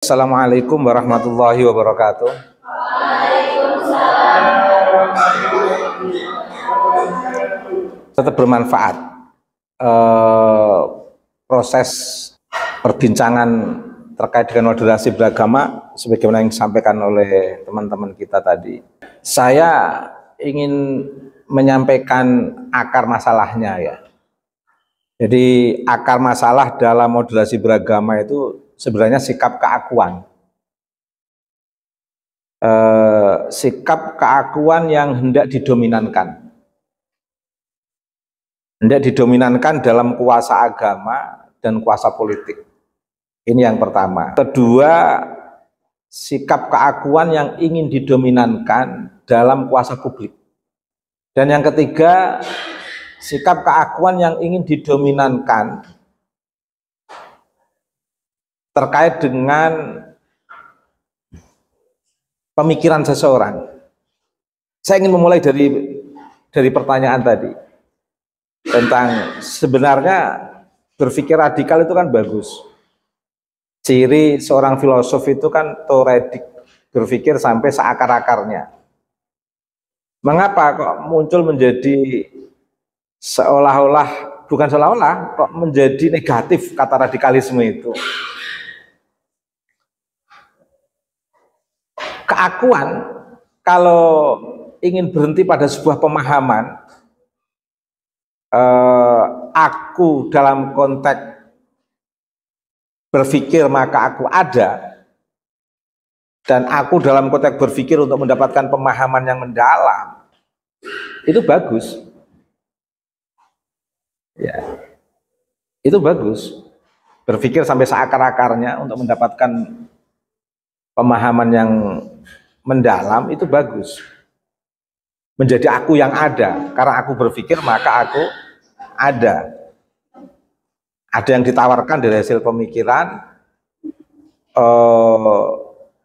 Assalamualaikum warahmatullahi wabarakatuh. Tetap bermanfaat proses perbincangan terkait dengan moderasi beragama sebagaimana yang disampaikan oleh teman-teman kita tadi. Saya ingin menyampaikan akar masalahnya ya. Jadi akar masalah dalam moderasi beragama itu sebenarnya sikap keakuan. Sikap keakuan yang hendak didominankan. Hendak didominankan dalam kuasa agama dan kuasa politik. Ini yang pertama. Kedua, sikap keakuan yang ingin didominankan dalam kuasa publik. Dan yang ketiga, sikap keakuan yang ingin didominankan terkait dengan pemikiran seseorang. Saya ingin memulai dari pertanyaan tadi tentang sebenarnya berpikir radikal itu kan bagus. Ciri seorang filosof itu kan teoretik, berpikir sampai seakar-akarnya. Mengapa kok muncul menjadi seolah-olah, bukan seolah-olah, kok menjadi negatif kata radikalisme itu? Keakuan kalau ingin berhenti pada sebuah pemahaman, aku dalam konteks berpikir maka aku ada, dan aku dalam konteks berpikir untuk mendapatkan pemahaman yang mendalam, itu bagus. Ya, itu bagus. Berpikir sampai seakar-akarnya untuk mendapatkan pemahaman yang mendalam itu bagus. Menjadi aku yang ada, karena aku berpikir maka aku ada. Ada yang ditawarkan dari hasil pemikiran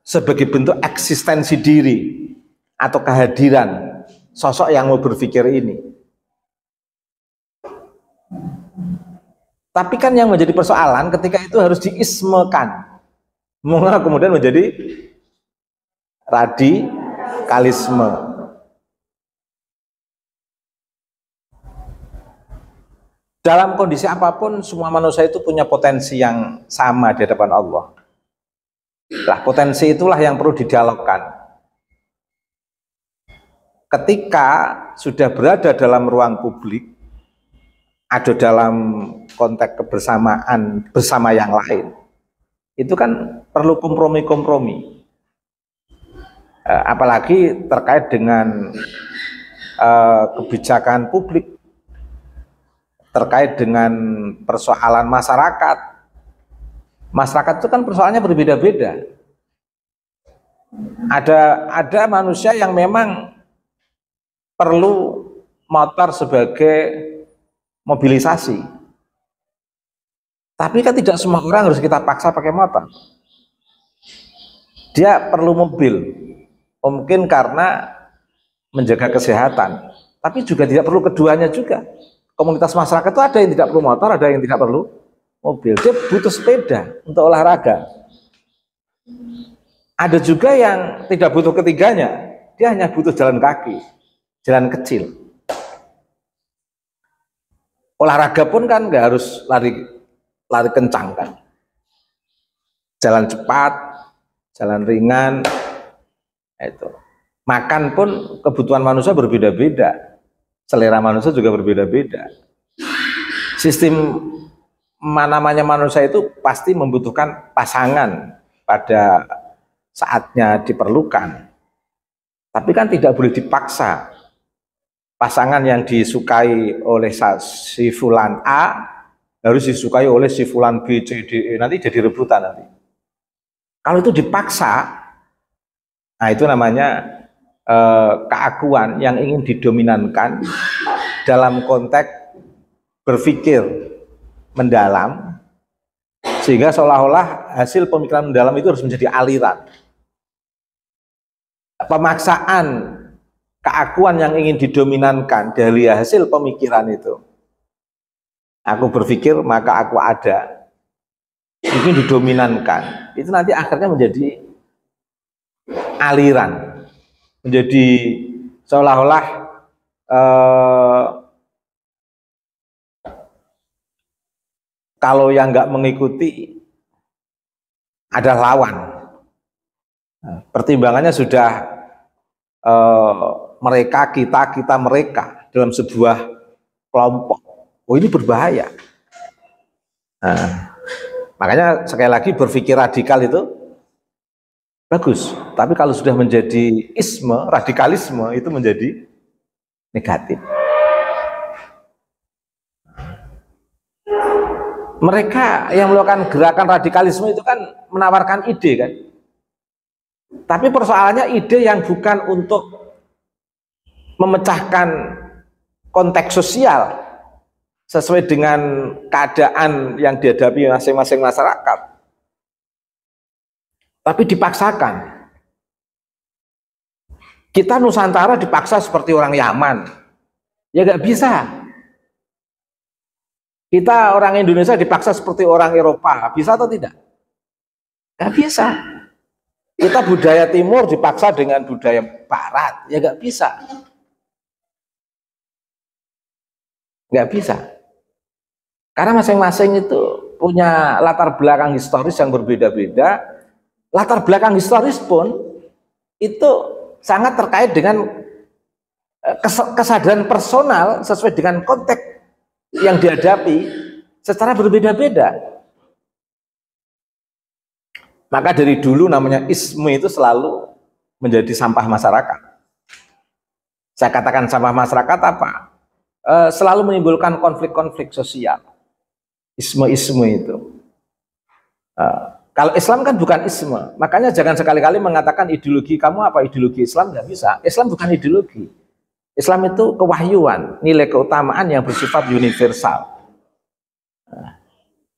sebagai bentuk eksistensi diri atau kehadiran sosok yang mau berpikir ini. Tapi kan yang menjadi persoalan ketika itu harus diismekan, kemudian menjadi radikalisme. Dalam kondisi apapun, semua manusia itu punya potensi yang sama di hadapan Allah. Nah, potensi itulah yang perlu didialogkan. Ketika sudah berada dalam ruang publik, ada dalam konteks kebersamaan bersama yang lain, itu kan perlu kompromi-kompromi. Apalagi terkait dengan kebijakan publik, terkait dengan persoalan masyarakat. Masyarakat itu kan persoalannya berbeda-beda. Ada manusia yang memang perlu motor sebagai mobilisasi. Tapi kan tidak semua orang harus kita paksa pakai motor. Dia perlu mobil. Mungkin karena menjaga kesehatan. Tapi juga tidak perlu keduanya juga. Komunitas masyarakat itu ada yang tidak perlu motor, ada yang tidak perlu mobil. Dia butuh sepeda untuk olahraga. Ada juga yang tidak butuh ketiganya, dia hanya butuh jalan kaki, jalan kecil. Olahraga pun kan nggak harus lari kencang kan. Jalan cepat, jalan ringan, itu. Makan pun kebutuhan manusia berbeda-beda. Selera manusia juga berbeda-beda. Sistem namanya manusia itu pasti membutuhkan pasangan pada saatnya diperlukan. Tapi kan tidak boleh dipaksa. Pasangan yang disukai oleh si fulan A harus disukai oleh si fulan B, C, D, E. Nanti jadi rebutan nanti. Kalau itu dipaksa, nah itu namanya keakuan yang ingin didominankan dalam konteks berpikir mendalam, sehingga seolah-olah hasil pemikiran mendalam itu harus menjadi aliran. Pemaksaan keakuan yang ingin didominankan dari hasil pemikiran itu, aku berpikir maka aku ada, ingin didominankan, itu nanti akhirnya menjadi aliran, menjadi seolah-olah kalau yang nggak mengikuti ada lawan. Pertimbangannya sudah mereka, kita, mereka dalam sebuah kelompok. Oh, ini berbahaya. Nah, makanya sekali lagi berpikir radikal itu bagus. Tapi kalau sudah menjadi isme, radikalisme itu menjadi negatif. Mereka yang melakukan gerakan radikalisme itu kan menawarkan ide kan. Tapi persoalannya ide yang bukan untuk memecahkan konteks sosial sesuai dengan keadaan yang dihadapi masing-masing masyarakat, tapi dipaksakan. Kita Nusantara dipaksa seperti orang Yaman, ya nggak bisa. Kita orang Indonesia dipaksa seperti orang Eropa, bisa atau tidak? Nggak bisa. Kita budaya Timur dipaksa dengan budaya Barat, ya nggak bisa. Nggak bisa. Karena masing-masing itu punya latar belakang historis yang berbeda-beda. Latar belakang historis pun itu sangat terkait dengan kesadaran personal sesuai dengan konteks yang dihadapi secara berbeda-beda. Maka dari dulu namanya isme itu selalu menjadi sampah masyarakat. Saya katakan sampah masyarakat apa? Selalu menimbulkan konflik-konflik sosial. Isme-isme itu. Kalau Islam kan bukan isme, makanya jangan sekali-kali mengatakan ideologi kamu apa, ideologi Islam, nggak bisa. Islam bukan ideologi. Islam itu kewahyuan, nilai keutamaan yang bersifat universal.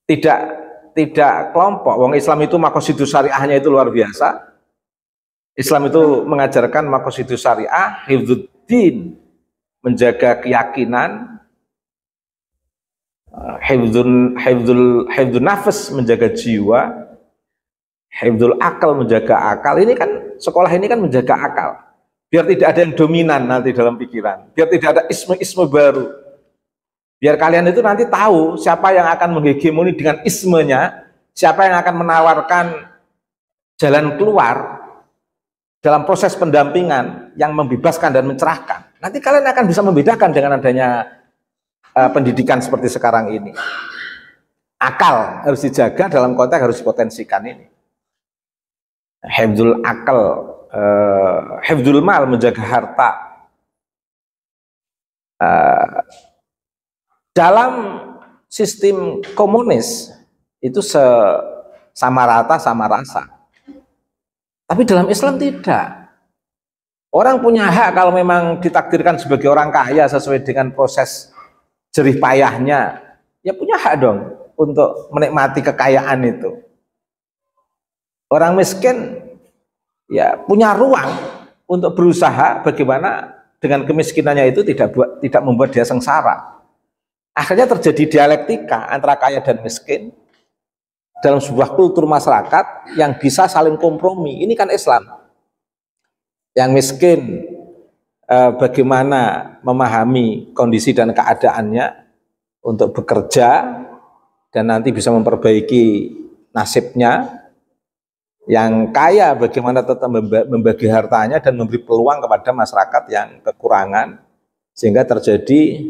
Tidak kelompok. Wong Islam itu maqasidus syariahnya itu luar biasa. Islam itu mengajarkan maqasidus syariah, hifdzuddin, menjaga keyakinan, hifdzul nafas, menjaga jiwa, hifdzul akal, menjaga akal. Ini kan sekolah ini kan menjaga akal, biar tidak ada yang dominan nanti dalam pikiran, biar tidak ada isme-isme baru, biar kalian itu nanti tahu siapa yang akan menghegemoni dengan ismenya, siapa yang akan menawarkan jalan keluar dalam proses pendampingan yang membebaskan dan mencerahkan. Nanti kalian akan bisa membedakan dengan adanya pendidikan seperti sekarang ini. Akal harus dijaga dalam konteks harus dipotensikan ini. Hifdzul akal, hifdzul mal, menjaga harta. Dalam sistem komunis itu sama rata sama rasa. Tapi dalam Islam tidak. Orang punya hak kalau memang ditakdirkan sebagai orang kaya sesuai dengan proses jerih payahnya, ya punya hak dong untuk menikmati kekayaan itu. Orang miskin ya punya ruang untuk berusaha bagaimana dengan kemiskinannya itu tidak membuat dia sengsara. Akhirnya terjadi dialektika antara kaya dan miskin dalam sebuah kultur masyarakat yang bisa saling kompromi. Ini kan Islam. Yang miskin bagaimana memahami kondisi dan keadaannya untuk bekerja dan nanti bisa memperbaiki nasibnya. Yang kaya bagaimana tetap membagi hartanya dan memberi peluang kepada masyarakat yang kekurangan, sehingga terjadi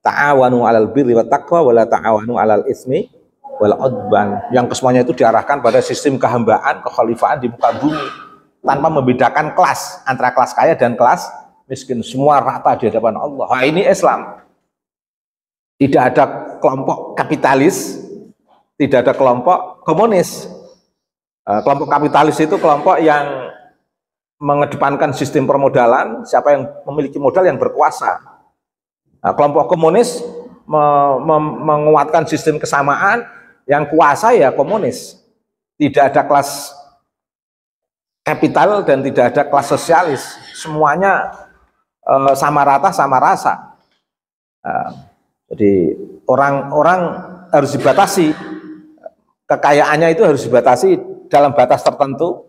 ta'awanu 'alal birri wat taqwa wala ta'awanu 'alal itsmi wal 'udwan, yang kesemuanya itu diarahkan pada sistem kehambaan, kekhalifahan di muka bumi tanpa membedakan kelas antara kelas kaya dan kelas miskin, semua rata di hadapan Allah. Wah, ini Islam. Tidak ada kelompok kapitalis, tidak ada kelompok komunis. Kelompok kapitalis itu kelompok yang mengedepankan sistem permodalan, siapa yang memiliki modal yang berkuasa. Nah, kelompok komunis menguatkan sistem kesamaan, yang kuasa ya komunis. Tidak ada kelas kapital dan tidak ada kelas sosialis, semuanya sama rata sama rasa. Jadi orang-orang harus dibatasi kekayaannya itu harus dibatasi dalam batas tertentu.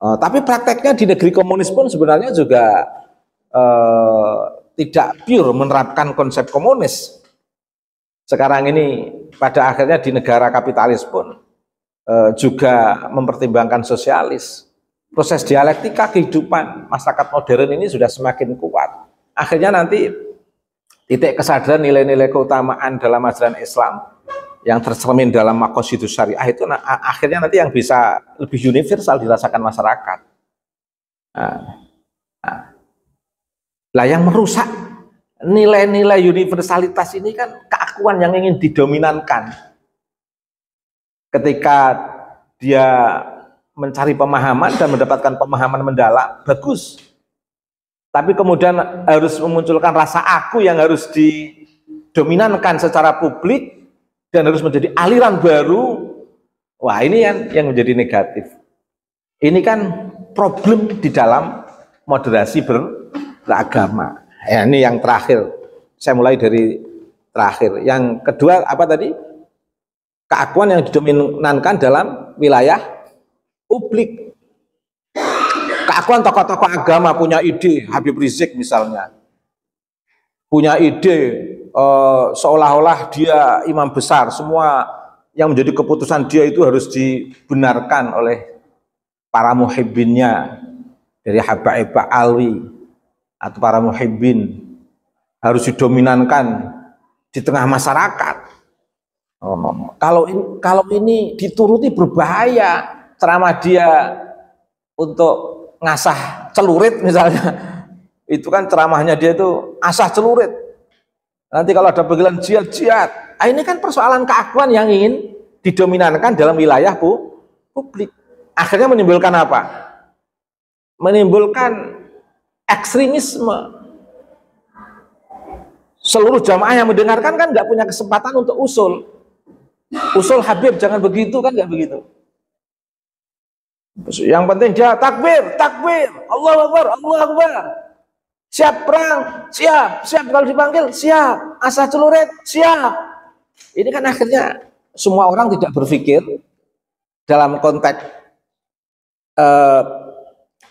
Tapi prakteknya di negeri komunis pun sebenarnya juga tidak pure menerapkan konsep komunis. Sekarang ini pada akhirnya di negara kapitalis pun juga mempertimbangkan sosialis. Proses dialektika kehidupan masyarakat modern ini sudah semakin kuat. Akhirnya nanti titik kesadaran nilai-nilai keutamaan dalam ajaran Islam yang tercermin dalam maqasidus syariah itu akhirnya nanti yang bisa lebih universal dirasakan masyarakat. Lah yang merusak nilai-nilai universalitas ini kan keakuan yang ingin didominankan. Ketika dia mencari pemahaman dan mendapatkan pemahaman mendalam, bagus. Tapi kemudian harus memunculkan rasa aku yang harus didominankan secara publik dan harus menjadi aliran baru. Wah, ini yang menjadi negatif. Ini kan problem di dalam moderasi beragama. Ya, ini yang terakhir. Saya mulai dari terakhir. Yang kedua apa tadi? Keakuan yang didominankan dalam wilayah publik. Keakuan tokoh-tokoh agama punya ide, Habib Rizik misalnya. Punya ide seolah-olah dia imam besar, semua yang menjadi keputusan dia itu harus dibenarkan oleh para muhibbinnya, dari Habaib Alwi atau para muhibbin, harus didominankan di tengah masyarakat. Kalau ini dituruti berbahaya, ceramah dia untuk ngasah celurit misalnya, itu kan ceramahnya dia itu asah celurit. Nanti kalau ada panggilan jihad, ini kan persoalan keakuan yang ingin didominankan dalam wilayah publik. Akhirnya menimbulkan apa? Menimbulkan ekstremisme. Seluruh jamaah yang mendengarkan kan nggak punya kesempatan untuk usul Habib jangan begitu, kan nggak begitu. Yang penting dia takbir, Allahu Akbar, Allahu Akbar. Siap perang, siap kalau dipanggil, siap. Asah celurit, siap. Ini kan akhirnya semua orang tidak berpikir dalam konteks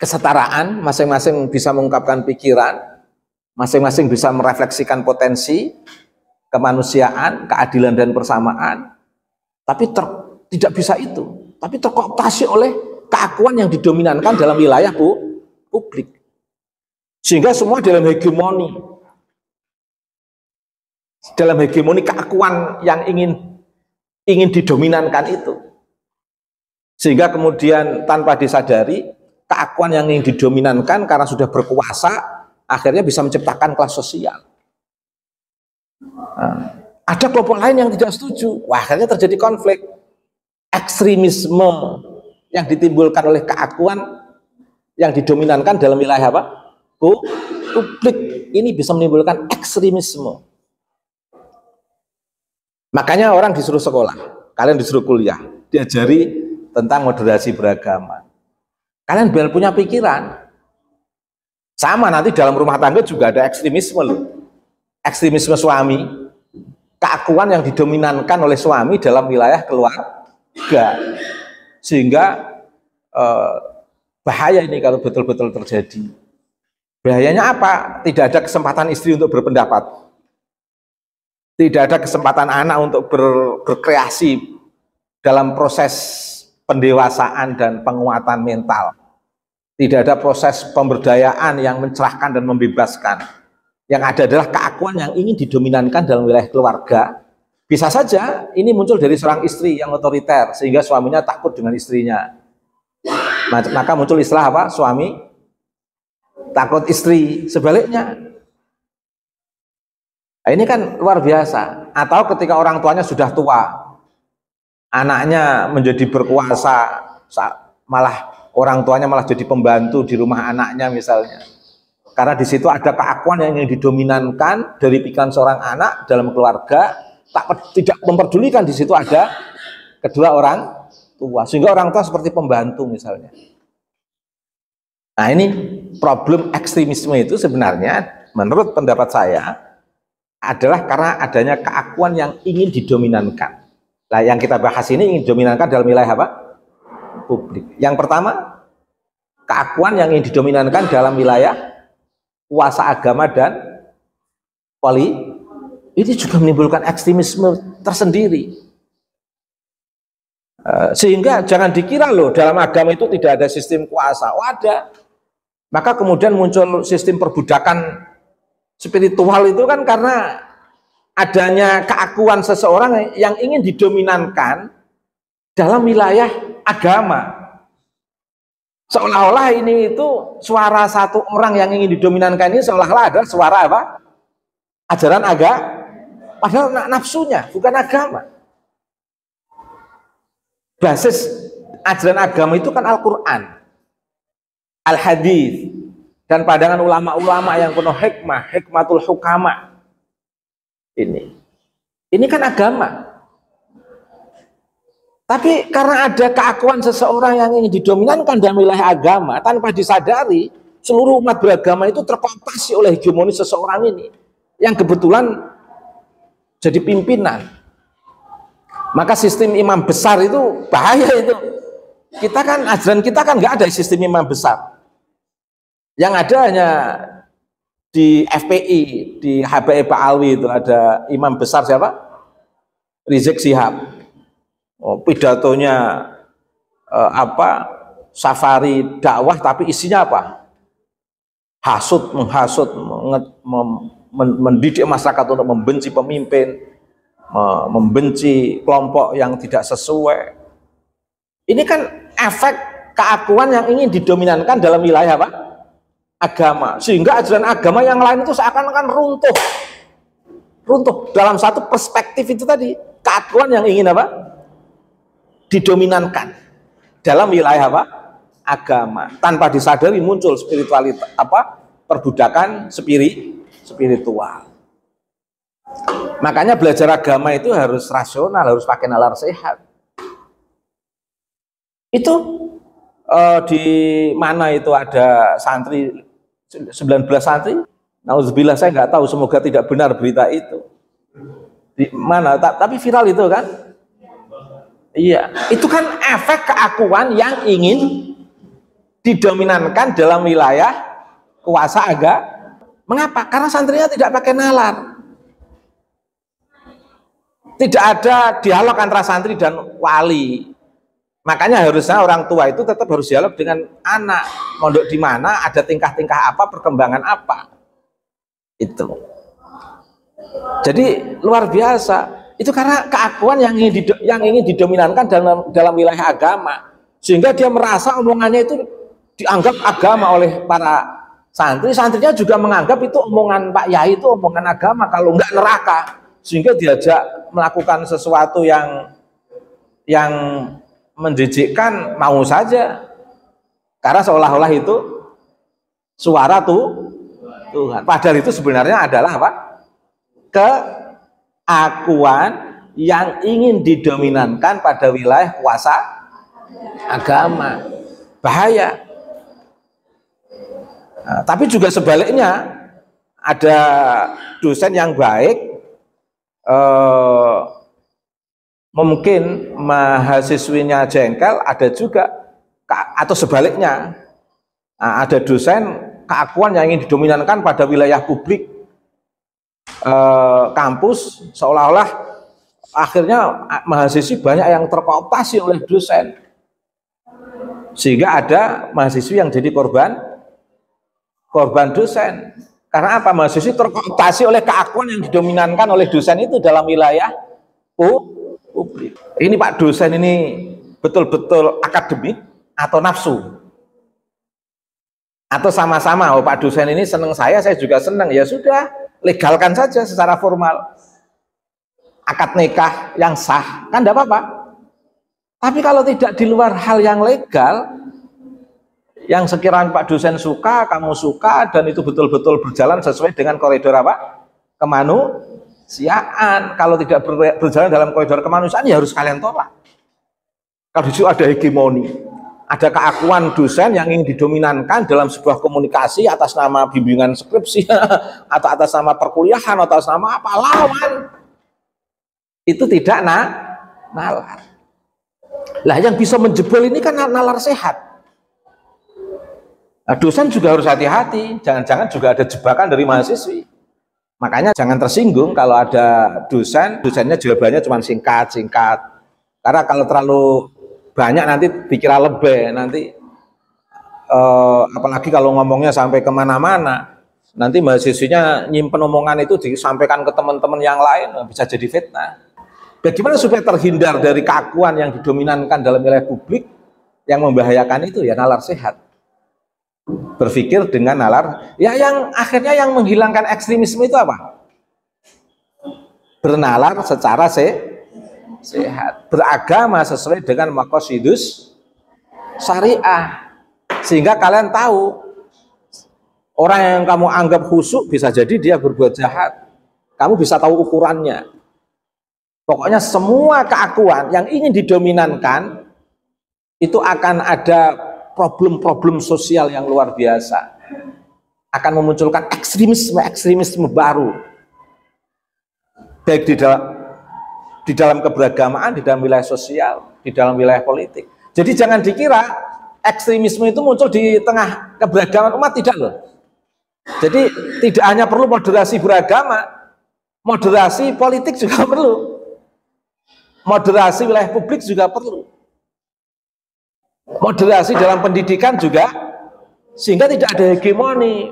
kesetaraan, masing-masing bisa mengungkapkan pikiran, masing-masing bisa merefleksikan potensi kemanusiaan, keadilan dan persamaan. Tapi tidak bisa itu, tapi terkooptasi oleh keakuan yang didominankan dalam wilayah publik. Sehingga semua dalam hegemoni keakuan yang ingin didominankan itu. Sehingga kemudian tanpa disadari keakuan yang ingin didominankan karena sudah berkuasa akhirnya bisa menciptakan kelas sosial. Ada kelompok lain yang tidak setuju. Wah, akhirnya terjadi konflik. Ekstremisme yang ditimbulkan oleh keakuan yang didominankan dalam wilayah apa? Publik. Ini bisa menimbulkan ekstremisme. Makanya orang disuruh sekolah, kalian disuruh kuliah, diajari tentang moderasi beragama. Kalian biar punya pikiran. Sama nanti dalam rumah tangga juga ada ekstremisme loh. Ekstremisme suami, keakuan yang didominankan oleh suami dalam wilayah keluarga. Sehingga bahaya ini kalau betul-betul terjadi. Bahayanya apa? Tidak ada kesempatan istri untuk berpendapat. Tidak ada kesempatan anak untuk berkreasi dalam proses pendewasaan dan penguatan mental. Tidak ada proses pemberdayaan yang mencerahkan dan membebaskan. Yang ada adalah keakuan yang ingin didominankan dalam wilayah keluarga. Bisa saja ini muncul dari seorang istri yang otoriter, sehingga suaminya takut dengan istrinya. Maka muncul istilah apa? Suami takut istri, sebaliknya. Nah, ini kan luar biasa. Atau ketika orang tuanya sudah tua, anaknya menjadi berkuasa, malah orang tuanya malah jadi pembantu di rumah anaknya misalnya. Karena di situ ada keakuan yang ingin didominankan dari pikiran seorang anak dalam keluarga, tidak memperdulikan di situ ada kedua orang tua, sehingga orang tua seperti pembantu misalnya. Nah, ini problem ekstremisme itu sebenarnya menurut pendapat saya adalah karena adanya keakuan yang ingin didominankan. Nah, yang kita bahas ini ingin didominankan dalam wilayah apa? Publik. Yang pertama, keakuan yang ingin didominankan dalam wilayah kuasa agama dan ini juga menimbulkan ekstremisme tersendiri. Sehingga jangan dikira loh dalam agama itu tidak ada sistem kuasa. Oh, ada. Maka kemudian muncul sistem perbudakan spiritual itu kan karena adanya keakuan seseorang yang ingin didominankan dalam wilayah agama. Seolah-olah ini itu suara satu orang yang ingin didominankan ini seolah-olah ada suara apa? Ajaran agama, padahal nafsunya bukan agama. Basis ajaran agama itu kan Al-Quran, Al-Hadis, dan pandangan ulama-ulama yang penuh hikmah, hikmatul hukama. Ini kan agama. Tapi karena ada keakuan seseorang yang ingin didominankan dalam wilayah agama, tanpa disadari seluruh umat beragama itu terkooptasi oleh hegemoni seseorang ini yang kebetulan jadi pimpinan. Maka sistem imam besar itu bahaya itu. Kita kan ajaran kita kan nggak ada sistem imam besar. Yang ada hanya di FPI, di HBI Pak Alwi itu ada imam besar siapa? Rizik Syihab. Oh, pidatonya safari dakwah, tapi isinya apa? Hasut, menghasut, mendidik masyarakat untuk membenci pemimpin, membenci kelompok yang tidak sesuai. Ini kan efek keakuan yang ingin didominankan dalam wilayah apa? Agama, sehingga ajaran agama yang lain itu seakan-akan runtuh dalam satu perspektif itu tadi, keakuan yang ingin apa? Didominankan dalam wilayah apa? Agama, tanpa disadari muncul spiritualitas perbudakan spiritual. Makanya belajar agama itu harus rasional, harus pakai nalar sehat. Itu di mana itu ada santri 19 santri, nauzubillah, saya nggak tahu, semoga tidak benar berita itu. Di mana? Tapi viral itu kan? Iya, itu kan efek keakuan yang ingin didominankan dalam wilayah kuasa agama. Mengapa? Karena santrinya tidak pakai nalar. Tidak ada dialog antara santri dan wali. Makanya harusnya orang tua itu tetap harus dialog dengan anak, mondok di mana, ada tingkah-tingkah apa, perkembangan apa. Itu. Jadi luar biasa. Itu karena keakuan yang ingin didominankan dalam wilayah agama, sehingga dia merasa omongannya itu dianggap agama oleh para santri. Santrinya juga menganggap itu omongan Pak Yai itu omongan agama, kalau enggak neraka, sehingga diajak melakukan sesuatu yang menjijikkan mau saja, karena seolah-olah itu suara Tuhan. Padahal itu sebenarnya adalah apa? Keakuan yang ingin didominankan pada wilayah kuasa agama. Bahaya. Nah, tapi juga sebaliknya, ada dosen yang baik, mungkin mahasiswinya jengkel, ada juga, atau sebaliknya, nah, ada dosen keakuan yang ingin didominankan pada wilayah publik, kampus, seolah-olah akhirnya mahasiswi banyak yang terkooptasi oleh dosen, sehingga ada mahasiswi yang jadi korban dosen. Karena apa? Mahasiswi terkooptasi oleh keakuan yang didominankan oleh dosen itu dalam wilayah publik. Ini Pak dosen ini betul-betul akademik atau nafsu? Atau sama-sama, oh Pak dosen ini senang saya juga senang, ya sudah, legalkan saja secara formal. Akad nikah yang sah, kan tidak apa-apa. Tapi kalau tidak di luar hal yang legal, yang sekiranya Pak dosen suka, kamu suka, dan itu betul-betul berjalan sesuai dengan koridor apa? Kemanusiaan. Kalau tidak berjalan dalam koridor kemanusiaan, ya harus kalian tolak. Kalau di situ ada hegemoni, ada keakuan dosen yang ingin didominankan dalam sebuah komunikasi atas nama bimbingan skripsi, atau atas nama perkuliahan, atau atas nama apa, lawan. Itu tidak nalar. Lah yang bisa menjebol ini kan nalar sehat. Nah, dosen juga harus hati-hati, jangan-jangan juga ada jebakan dari mahasiswi. Makanya jangan tersinggung kalau ada dosennya jawabannya cuma singkat-singkat. Karena kalau terlalu banyak nanti dikira lebih, nanti apalagi kalau ngomongnya sampai kemana-mana, nanti mahasiswinya nyimpen omongan itu disampaikan ke teman-teman yang lain, bisa jadi fitnah. Bagaimana supaya terhindar dari keakuan yang didominankan dalam wilayah publik yang membahayakan itu? Ya nalar sehat. Berpikir dengan nalar, ya yang akhirnya yang menghilangkan ekstremisme itu apa? Bernalar secara sehat, beragama sesuai dengan maqasidus syariah, sehingga kalian tahu orang yang kamu anggap khusyuk bisa jadi dia berbuat jahat. Kamu bisa tahu ukurannya. Pokoknya semua keakuan yang ingin didominankan itu akan ada problem-problem sosial yang luar biasa, akan memunculkan ekstremisme baru, baik di dalam keberagamaan, di dalam wilayah sosial, di dalam wilayah politik. Jadi jangan dikira ekstremisme itu muncul di tengah keberagaman umat, tidak loh. Jadi tidak hanya perlu moderasi beragama, moderasi politik juga perlu, moderasi wilayah publik juga perlu, moderasi dalam pendidikan juga, sehingga tidak ada hegemoni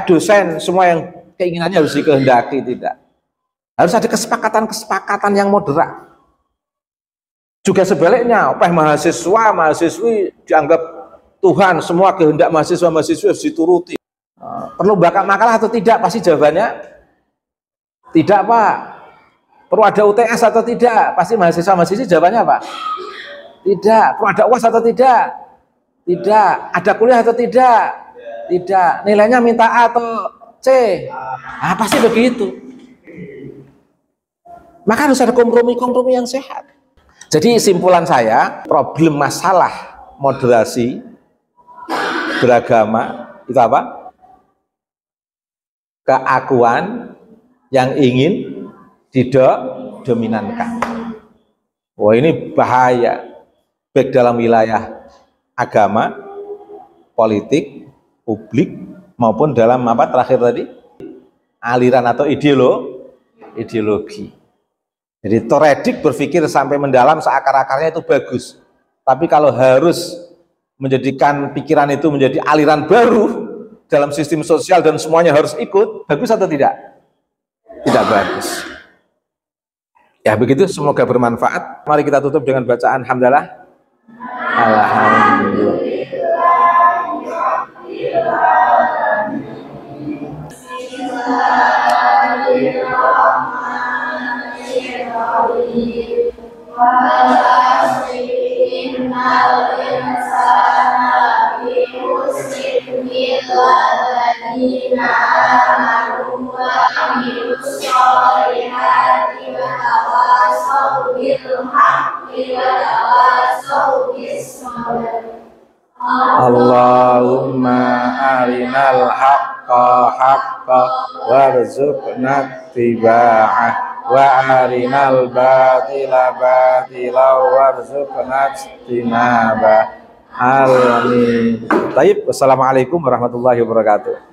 dosen semua yang keinginannya harus dikehendaki, tidak. Harus ada kesepakatan yang moderat. Juga sebaliknya, mahasiswi dianggap Tuhan, semua kehendak mahasiswa-mahasiswi harus dituruti. Perlu bakat makalah atau tidak? Pasti jawabannya tidak, Pak. Perlu ada UTS atau tidak? Pasti mahasiswa-mahasiswi jawabannya apa? Tidak. Perlu ada UAS atau tidak? Tidak. Ada kuliah atau tidak? Tidak. Nilainya minta A atau C? Nah, pasti begitu. Maka harus ada kompromi-kompromi yang sehat. Jadi simpulan saya, problem masalah moderasi beragama itu apa? Keakuan yang ingin didominankan. Wah, ini bahaya. Baik dalam wilayah agama, politik, publik, maupun dalam apa terakhir tadi, aliran atau ideologi. Jadi teoretik berpikir sampai mendalam seakar-akarnya itu bagus, tapi kalau harus menjadikan pikiran itu menjadi aliran baru dalam sistem sosial dan semuanya harus ikut, bagus atau tidak? Tidak bagus. Ya begitu, semoga bermanfaat. Mari kita tutup dengan bacaan hamdalah. Allahumma arinal haqqa haqqa warzuqna ittiba'ah wa arinal batila batila warzuqna ijtinabah. Amin. Baik, wassalamualaikum warahmatullahi wabarakatuh.